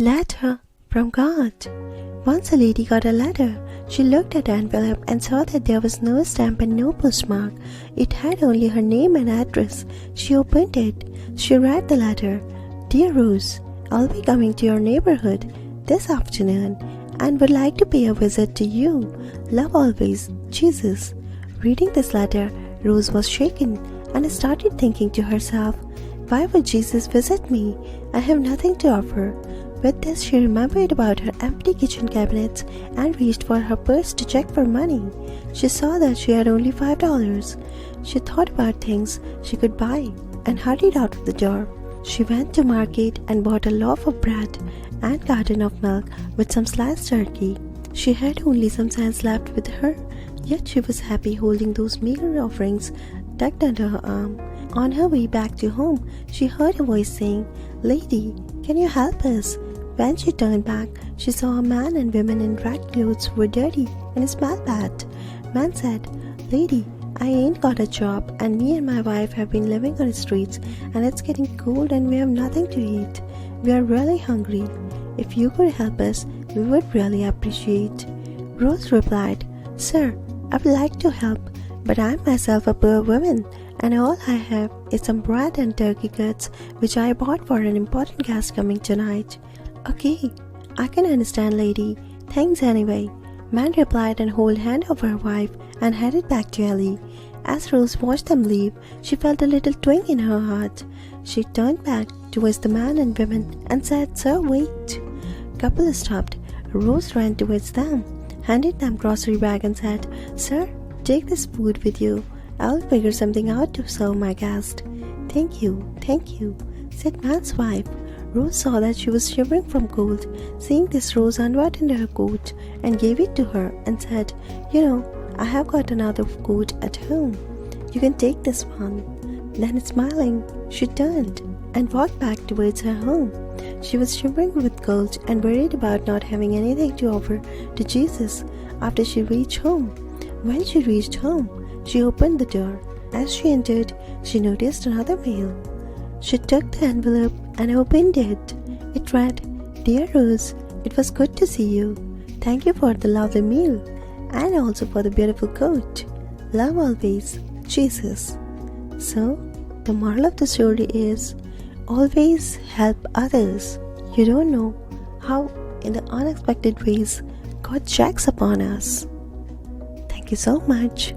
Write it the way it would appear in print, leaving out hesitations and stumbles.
Letter from God. Once a lady got a letter. She looked at the envelope and saw that there was no stamp and no postmark. It had only her name and address. She opened it. She read the letter. Dear Rose, I'll be coming to your neighborhood this afternoon and would like to pay a visit to you. Love always, Jesus. Reading this letter, Rose was shaken and started thinking to herself, why would Jesus visit me? I have nothing to offer. With this, she remembered about her empty kitchen cabinets and reached for her purse to check for money. She saw that she had only $5. She thought about things she could buy and hurried out of the door. She went to market and bought a loaf of bread and carton of milk with some sliced turkey. She had only some cents left with her, yet she was happy holding those meager offerings tucked under her arm. On her way back to home, she heard a voice saying, "Lady, can you help us?" When she turned back, she saw a man and women in ragged clothes who were dirty and smelled bad. Man said, "Lady, I ain't got a job and me and my wife have been living on the streets and it's getting cold and we have nothing to eat. We are really hungry. If you could help us, we would really appreciate." Rose replied, "Sir, I would like to help, but I am myself a poor woman and all I have is some bread and turkey cuts which I bought for an important guest coming tonight." "Okay, I can understand, lady. Thanks anyway." Man replied and held hand over her wife and headed back to Ellie. As Rose watched them leave, she felt a little twinge in her heart. She turned back towards the man and women and said, "Sir, wait." Couple stopped. Rose ran towards them, handed them grocery bag and said, "Sir, take this food with you. I'll figure something out to serve my guest." Thank you," said man's wife. Rose saw that she was shivering from cold. Seeing this, Rose unbuttoned her coat and gave it to her and said, I have got another coat at home. You can take this one." Then smiling, she turned and walked back towards her home. She was shivering with cold and worried about not having anything to offer to Jesus after she reached home. When she reached home, she opened the door. As she entered, she noticed another mail. She took the envelope and opened it. It read, "Dear Rose, it was good to see you. Thank you for the lovely meal and also for the beautiful coat. Love always, Jesus." So, the moral of the story is, always help others. You don't know how in the unexpected ways God checks upon us. Thank you so much.